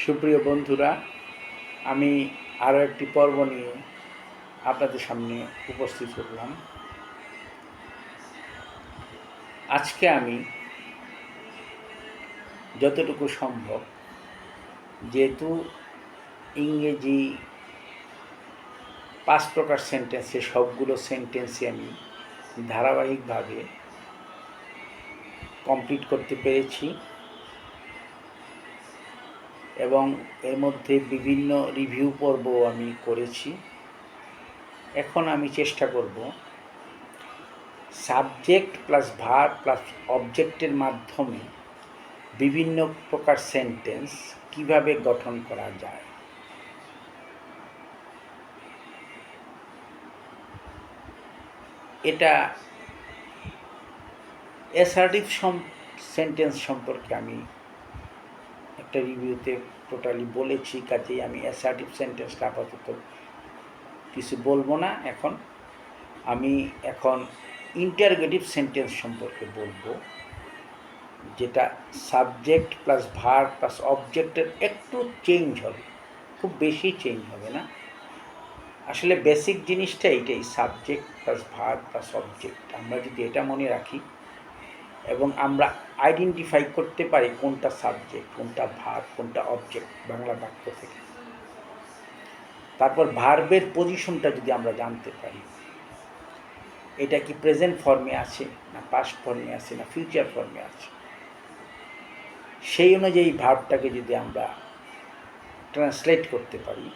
সুপ্রিয় বন্ধুরা, আমি আরও একটি পর্ব নিয়ে আপনাদের সামনে উপস্থিত হলাম। আজকে আমি যতটুকু সম্ভব, যেহেতু ইংরেজি 5 প্রকার সেন্টেন্সে সবগুলো সেন্টেন্সই আমি ধারাবাহিকভাবে কমপ্লিট করতে পেরেছি এবং এর মধ্যে বিভিন্ন রিভিউ পর্বও আমি করেছি। এখন আমি চেষ্টা করব সাবজেক্ট প্লাস ভার্ব প্লাস অবজেক্টের মাধ্যমে বিভিন্ন প্রকার সেন্টেন্স কিভাবে গঠন করা যায়। এটা অ্যাসার্টিভ সেন্টেন্স সম্পর্কে আমি একটা রিভিউতে টোটালি বলেছি, কাজেই আমি অ্যাসার্টিভ সেন্টেন্সটা আপাতত কিছু বলবো না। আমি এখন ইন্টারগেটিভ সেন্টেন্স সম্পর্কে বলবো, যেটা সাবজেক্ট প্লাস ভার্ব প্লাস অবজেক্টের একটু চেঞ্জ হবে, খুব বেশি চেঞ্জ হবে না। আসলে বেসিক জিনিসটা এইটাই, subject plus verb plus object. আমরা যদি এটা মনে রাখি এবং আমরা আইডেন্টিফাই করতে পারি কোনটা সাবজেক্ট, কোনটা ভার্ব, কোনটা অবজেক্ট বাংলা বাক্য থেকে, তারপর ভার্বের পজিশনটা যদি আমরা জানতে পারি, এটা কি প্রেজেন্ট ফর্মে আছে না পাস্ট ফর্মে আছে না ফিউচার ফর্মে আছে, সেই অনুযায়ী ভার্বটাকে যদি আমরা ট্রান্সলেট করতে পারি,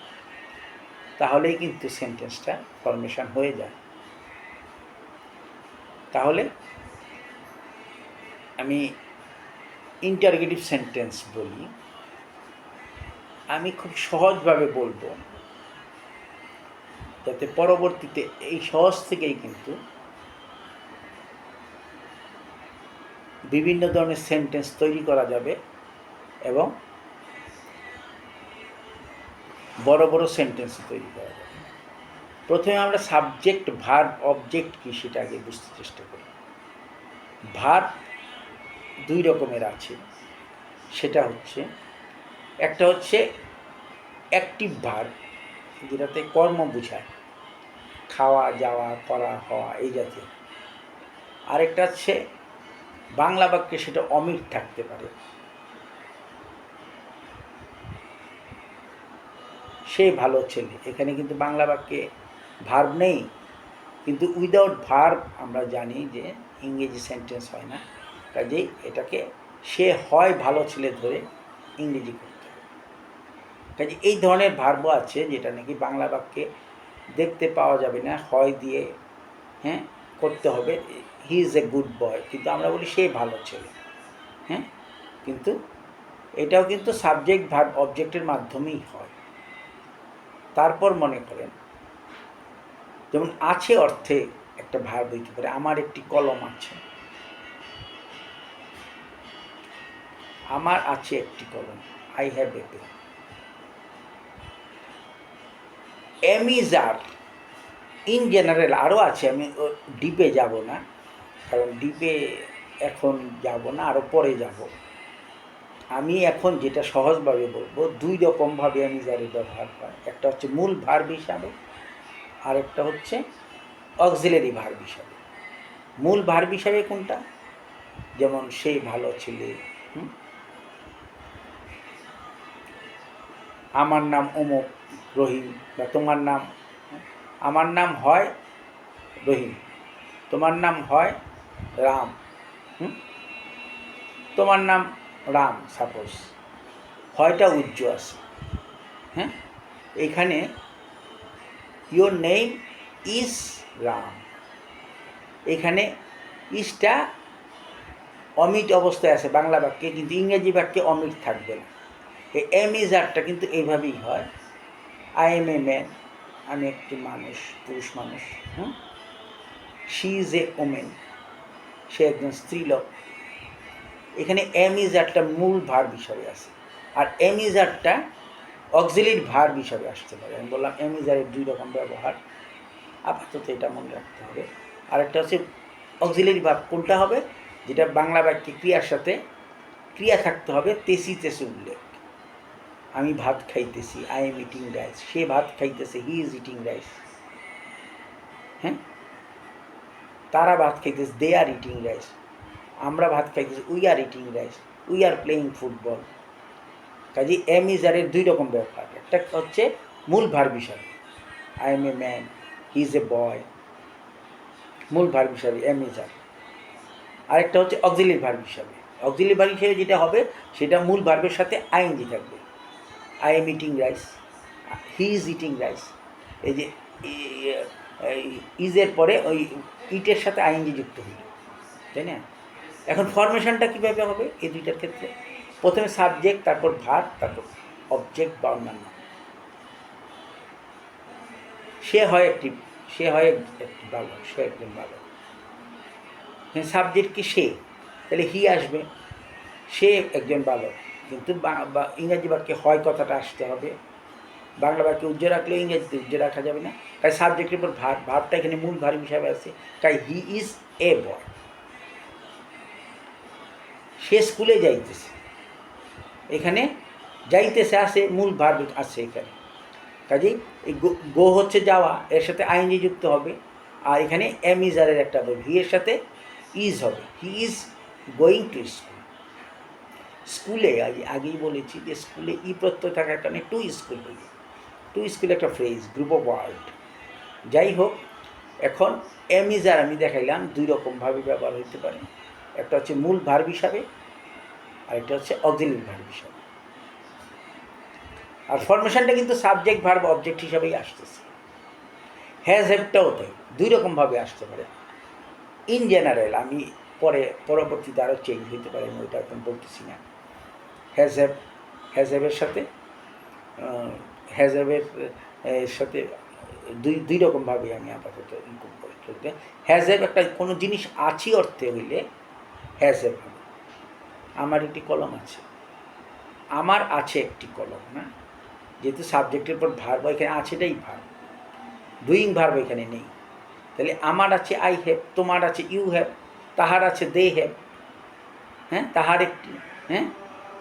তাহলেই কিন্তু সেন্টেন্সটা ফরমেশন হয়ে যায়। তাহলে আমি ইন্টারগেটিভ সেন্টেন্স বলি, আমি খুব সহজভাবে বলবো, যাতে পরবর্তীতে এই সহজ থেকেই কিন্তু বিভিন্ন ধরনের সেন্টেন্স তৈরি করা যাবে এবং বড় বড় সেন্টেন্স তৈরি করা যাবে। প্রথমে আমরা সাবজেক্ট ভার্ব অবজেক্ট কি সেটা আগে বুঝতে চেষ্টা করি। ভার্ব দুই রকমের আছে, সেটা হচ্ছে একটা হচ্ছে অ্যাক্টিভ ভার্ব, যেটাতে কর্ম বোঝায়, খাওয়া, যাওয়া, করা, হওয়া এই জাতীয়। আরেকটা হচ্ছে বাংলা বাক্যে সেটা অমিট থাকতে পারে, সে ভালো ছেলে। এখানে কিন্তু বাংলা বাক্যে ভার্ব নেই, কিন্তু উইদাউট ভার্ব আমরা জানি যে ইংরেজি সেন্টেন্স হয় না, কাজেই এটাকে সে হয় ভালো ছেলে ধরে ইংরেজি করতে হবে। কাজে এই ধরনের ভার্বও আছে যেটা নাকি বাংলা বাক্যে দেখতে পাওয়া যাবে না, হয় দিয়ে করতে হবে, হি ইজ এ গুড বয়, কিন্তু আমরা বলি সে ভালো ছেলে। কিন্তু এটাও কিন্তু সাবজেক্ট ভার্ব অবজেক্টের মাধ্যমেই হয়। তারপর মনে করেন, যেমন আছে অর্থে একটা ভার্ব হইতে পারে, আমার একটি কলম আছে, আমার আছে একটি কলম, আই হ্যাভ এ পেন। এমিজার ইন জেনারেল আরও আছে, আমি ডিপে যাব না, কারণ ডিপে এখন যাব না, আরও পরে যাব। আমি এখন যেটা সহজভাবে বলবো, দুই রকমভাবে এমিজারের ব্যবহার হয়। একটা হচ্ছে মূল ভার্ব হিসাবে, আর একটা হচ্ছে অক্সিলারি ভার্ব হিসাবে। মূল ভার্ব হিসাবে কোনটা, যেমন সেই ভালো ছেলে, আমার নাম অমুক রহিম, বা তোমার নাম, আমার নাম হয় রহিম, তোমার নাম হয় রাম, তোমার নাম রাম সাপোজ, হয়টা উজ্জ আছে। এখানে ইয়োর নেম ইজ রাম, এখানে ইজটা অমিট অবস্থায় আছে বাংলা বাক্যে, কিন্তু ইংরেজি বাক্যে অমিট থাকবে না। এই এম ইজ আরটা কিন্তু এইভাবেই হয়, আই এম এ ম্যান, আমি একটি মানুষ, পুরুষ মানুষ। শি ইজ এ ওমেন, সে একজন স্ত্রীলোক। এখানে এম ইজ আরটা মূল ভার্ব হিসাবে আছে, আর এম ইজ আরটা অক্সিলারি ভার্ব হিসাবে আসতে পারে। আমি বললাম এম ইজ আরের দুই রকম ব্যবহার, আপাতত এটা মনে রাখতে হবে। আরেকটা হচ্ছে অক্সিলারি ভার্ব, কোনটা হবে, যেটা বাংলা বাক্যে ক্রিয়ার সাথে ক্রিয়া থাকতে হবে, তেসি তেসে উল্লেখ। আমি ভাত খাইতেছি, আই এম ইটিং রাইস। সে ভাত খাইতেছে, হি ইজ ইটিং রাইস। হ্যাঁ, তারা ভাত খাইতেছে, দে আর ইটিং রাইস। আমরা ভাত খাইতেছি, we are eating rice, we are playing football. কাজে এম ইজ আর এর দুই রকম ব্যবহার। একটা হচ্ছে মূল ভার্ব হিসাবে, I am a man, he is a boy, মূল ভার্ব হিসাবে এম ইজ আর। আরেকটা হচ্ছে অক্সিলিয়ারি ভার্ব হিসাবে। অক্সিলিয়ারি ভার্ব হিসেবে যেটা হবে সেটা মূল ভার্বের সাথে আইএনজি থাকবে। I am eating rice, he is eating rice. এই যে ইজের পরে ওই ইটের সাথে আইএনজি যুক্ত হইল, তাই না? এখন ফরমেশনটা কীভাবে হবে এই দুইটার ক্ষেত্রে? প্রথমে সাবজেক্ট, তারপর ভার্ব, তারপর অবজেক্ট বা অন্যান্য। সে হয় একটি বালক, সে একজন বালক। সাবজেক্ট কি সে, তাহলে হি আসবে, সে একজন বালক। কিন্তু ইংরাজি বাক্যে হয় কথাটা আসতে হবে। বাংলা বাক্যে উজ্জ্ব রাখলে ইংরেজিতে উজ্জ্ব রাখা যাবে না। তাই সাবজেক্টের উপর ভার্বটা এখানে মূল ভার্ব হিসাবে আছে। তাই হি ইজ এ বয়। সে স্কুলে যাইতেছে, এখানে যাইতেছে আছে, মূল ভার্ব আছে এখানে। কাজেই এই গো হচ্ছে যাওয়া, এর সাথে আইএনজি যুক্ত হবে। আর এখানে এম ইজ আরের একটা হবে, হি এর সাথে ইজ হবে, he is going to school. স্কুলে আগেই বলেছি যে স্কুলে ই প্রত্যয় থাকার কারণে টু স্কুল হইবে। টু স্কুল একটা ফ্রেজ, গ্রুপ অফ ওয়ার্ড। যাই হোক, এখন এম ইজ আর আমি দেখাইলাম দুই রকমভাবে ব্যবহার হইতে পারে। একটা হচ্ছে মূল ভার্ব হিসাবে, আর একটা হচ্ছে অক্সিলিয়ারি ভার্ব হিসাবে। আর ফরমেশনটা কিন্তু সাবজেক্ট ভার্ব অবজেক্ট হিসাবেই আসতেছে। হ্যাজ হ্যাভটাও তাই দুই রকমভাবে আসতে পারে। ইন জেনারেল, আমি পরবর্তীতে আরও চেঞ্জ হইতে পারে, আমি ওইটা এখন বলতেছি না। হ্যাজেবের সাথে দুই রকমভাবে আমি আপাতত ইনকাম করে চলতে। হ্যাজেব একটা কোনো জিনিস আছি অর্থে হইলে হ্যাজেব হবে। আমার একটি কলম আছে, আমার আছে একটি কলম, না? যেহেতু সাবজেক্টের পর ভার্ব, এখানে আছেটাই ভার্ব, ডুইং ভার্ব এখানে নেই। তাহলে আমার আছে আই হ্যাভ, তোমার আছে ইউ হ্যাভ, তাহার আছে দে হ্যাভ। হ্যাঁ, তাহার একটি, হ্যাঁ,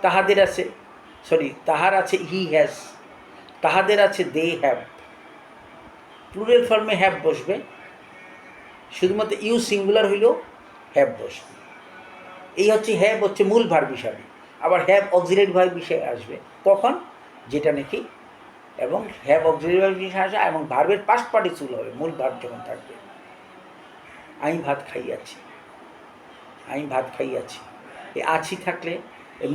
তাহাদের আছে, তাহার আছে হি হ্যাজ, তাহাদের আছে দে হ্যাভ। প্লুরাল ফর্মে হ্যাভ বসবে, শুধুমাত্র ইউ সিঙ্গুলার হইলেও হ্যাভ বসবে। এই হচ্ছে মূল ভার্ব হিসাবে। আবার হ্যাভ অক্সিলিয়ারি ভার্ব হিসেবে আসবে কখন? যেটা নাকি, এবং হ্যাভ অক্সিলিয়ারি ভার্ব হিসেবে আসে এবং ভার্বের পাস্ট পার্টিসিপল হবে মূল ভার্ব যখন থাকবে। আমি ভাত খাইয়াছি, আমি ভাত খাইয়াছি, এই আছি থাকলে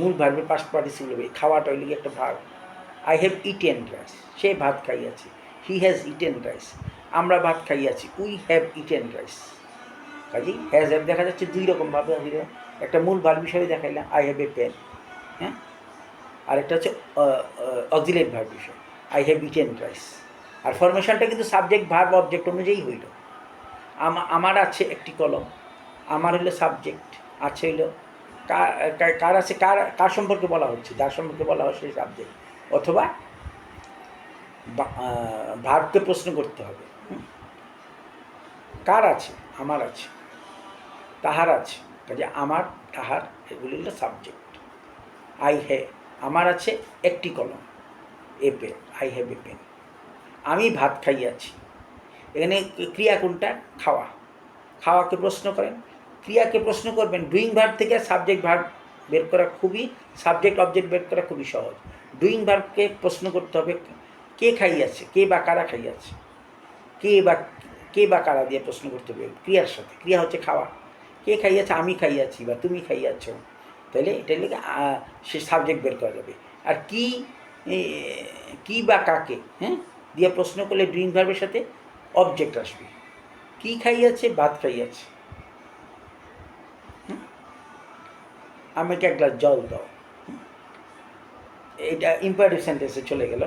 মূল ভার্বের পাস্ট পার্টিসিপল হবে। খাওয়াটা হইলে একটা verb. I have eaten rice, সে ভাত খাইয়াছে, হি হ্যাজ ইটেন রাইস। আমরা ভাত খাইয়াছি, উই হ্যাভ ইটেন রাইস। কাজেই হ্যাজ হ্যাভ দেখা যাচ্ছে দুই রকমভাবে। একটা মূল ভার্ব হিসাবে দেখাইলাম, আই হ্যাভ এ পেন, হ্যাঁ, আরেকটা হচ্ছে অক্সিলিয়ারি ভার্ব হিসাবে, আই হ্যাভ ইটেন রাইস। আর ফরমেশনটা কিন্তু সাবজেক্ট ভার্ব অবজেক্ট অনুযায়ী হইল। আমার আছে একটি কলম, আমার হইলো সাবজেক্ট, আছে হইলো কার আছে, কার সম্পর্কে বলা হচ্ছে, যার সম্পর্কে বলা হচ্ছে সেই সাবজেক্ট। অথবা ভার্বকে প্রশ্ন করতে হবে, কার আছে, আমার আছে, তাহার আছে। কাজে আমার, তাহার, এগুলি হলো সাবজেক্ট। আমার আছে একটি কলম, a pen, I have a pen. আমি ভাত খাইয়াছি, এখানে ক্রিয়া কোনটা? খাওয়া। খাওয়াকে প্রশ্ন করেন, ক্রিয়াকে প্রশ্ন করবেন। ডুইং ভার্ব থেকে সাবজেক্ট ভার্ব বের করা খুবই, সাবজেক্ট অবজেক্ট বের করা খুবই সহজ। ডুইং ভার্বকে প্রশ্ন করতে হবে, কে খাইয়াছে, কে বা কারা খাইয়াছে, কে বা কারা দিয়ে প্রশ্ন করতে হবে ক্রিয়ার সাথে। ক্রিয়া হচ্ছে খাওয়া, কে খাইয়াছে, আমি খাইয়াছি বা তুমি খাইয়াছ। তাহলে এটা লেগে সে সাবজেক্ট বের করা যাবে। আর কি বা কাকে, হ্যাঁ, দিয়ে প্রশ্ন করলে ডুইং ভার্বের সাথে অবজেক্ট আসবে। কি খাইয়াছে? ভাত খাইয়াছে। আমাকে এক গ্লাস জল দাও। এটা ইম্পারেটিভ সেন্টেন্সে চলে গেল,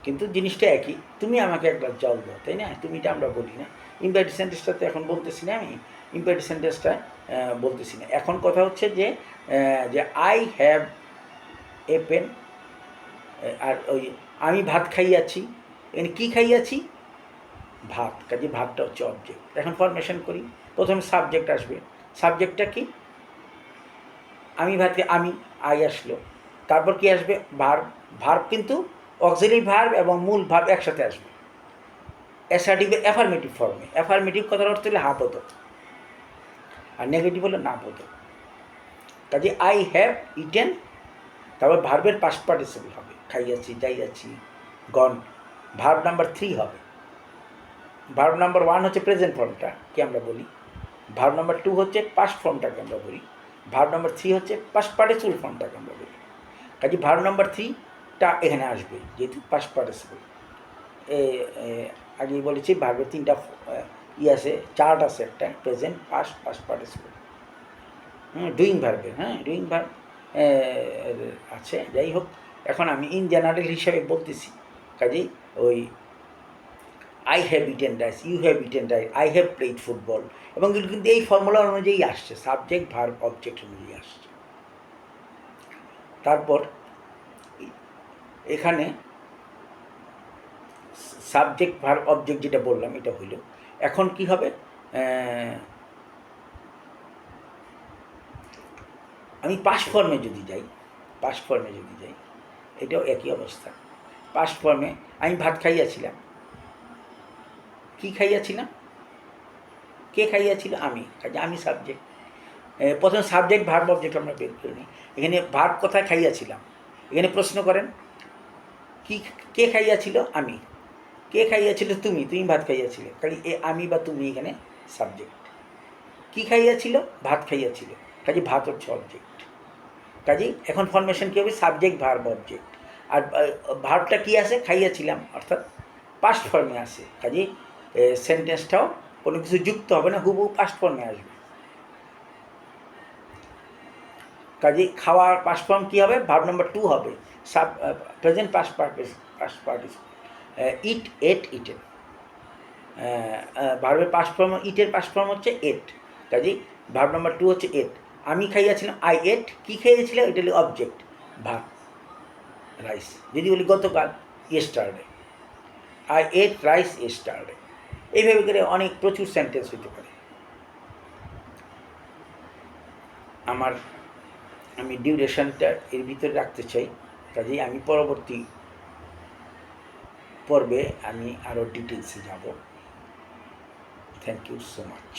কিন্তু জিনিসটা একই। তুমি আমাকে এক গ্লাস জল দাও, তাই না? তুমিটা আমরা বলি না। ইম্পারেটিভ সেন্টেন্সটা তো এখন বলতেছি না, আমি ইম্পারেটিভ সেন্টেন্সটা বলতেছি না। এখন কথা হচ্ছে যে আই হ্যাভ এ পেন, আর ওই আমি ভাত খাইয়াছি, এখানে কী খাইয়াছি? ভাত। কাজে ভাতটা হচ্ছে অবজেক্ট। এখন ফরমেশন করি। প্রথমে সাবজেক্ট আসবে। সাবজেক্টটা কি? আমি ভাতকে, আমি, আই আসলো। তারপর কি আসবে? ভার্ব। ভার্ব কিন্তু অক্সিলারি ভার্ব এবং মূল ভার্ব একসাথে আসবে। অ্যাসার্টিভের অ্যাফার্মেটিভ ফর্মে। অ্যাফার্মেটিভ কথার অর্থ হলে হা বোধক, আর নেগেটিভ হলো না বোধক। কাজে আই হ্যাভ ইটেন, তারপর ভার্বের পাস্ট পার্টিসিপল হবে, খাইয়াছি, যাইয়াছি, গন। ভার্ব নাম্বার 3 হবে। ভার্ব নাম্বার 1 হচ্ছে প্রেজেন্ট ফর্মটাকে আমরা বলি, ভার্ব নাম্বার 2 হচ্ছে পাস্ট ফর্মটাকে আমরা বলি, ভার্ব নাম্বার 3 হচ্ছে পাস্ট পার্টিসিপল ফর্মটাকে আমরা বলি। কাজে ভার্ব নাম্বার 3টা এখানে আসবে, যেহেতু পাস্ট পার্টিসিপল। আগেই বলেছি ভার্বের 3টা আছে, চার্ট আছে, একটা present, past, past participle. Doing ভার্বের, ডুইং ভার্ব আছে। যাই হোক, এখন আমি ইন জেনারেল হিসাবে বলতেছি। কাজেই ওই I have eaten rice, you have eaten rice, I have played football, এবং কিন্তু এই ফর্মুলা অনুযায়ী আসছে, সাবজেক্ট ভার্ব অবজেক্ট অনুযায়ী আসছে। তারপর এখানে সাবজেক্ট ভার্ব অবজেক্ট যেটা বললাম এটা হইল। এখন কি হবে, আমি পাস্ট ফর্মে যদি যাই, এটাও একই অবস্থা। পাস্ট ফর্মে আমি ভাত খাইয়াছিলাম, কি খাইয়াছিলাম, কে খাইয়াছিল, আমি। কাজে আমি সাবজেক্ট। প্রথমে সাবজেক্ট ভার্ব অবজেক্ট আমরা বের করে নিই। এখানে ভার্ব কোথায়, খাইয়াছিলাম। এখানে প্রশ্ন করেন, কি, কে খাইয়াছিল, আমি। কে খাইয়াছিল, তুমি ভাত খাইয়াছিলে। কাজে আমি বা তুমি এখানে সাবজেক্ট। কি খাইয়াছিল, ভাত খাইয়াছিল। কাজে ভাত হচ্ছে অবজেক্ট। কাজেই এখন ফরমেশন কী হবে, সাবজেক্ট ভার্ব অবজেক্ট। আর ভার্বটা কী আছে, খাইয়াছিলাম, অর্থাৎ পাস্ট ফর্মে আছে। কাজেই সেন্টেন্সটাও কোনো কিছু যুক্ত হবে না, হুবহু পাস্ট ফর্মে আসবে। কাজেই খাওয়ার পাস্ট ফর্ম কী হবে, ভার্ব নাম্বার 2 হবে, প্রেজেন্ট পাস্ট পার্টিস। ইট, এট, ইটেন। ভার্বের পাস্ট ফর্ম, ইটের পাস্ট ফর্ম হচ্ছে এট। কাজেই ভার্ব নাম্বার 2 হচ্ছে এট। আমি খাইয়াছিলাম, আই এট। কী খাইয়েছিলাম, এটা হলো অবজেক্ট, ভাত, রাইস। যদি বলি গতকাল, yesterday, I ate rice yesterday. এইভাবে করে অনেক প্রচুর সেন্টেন্স হতে পারে। আমি ডিউরেশনটা এর ভিতরে রাখতে চাই। কাজেই আমি পরবর্তী পর্বে আমি আরও ডিটেলসে যাব। Thank you so much.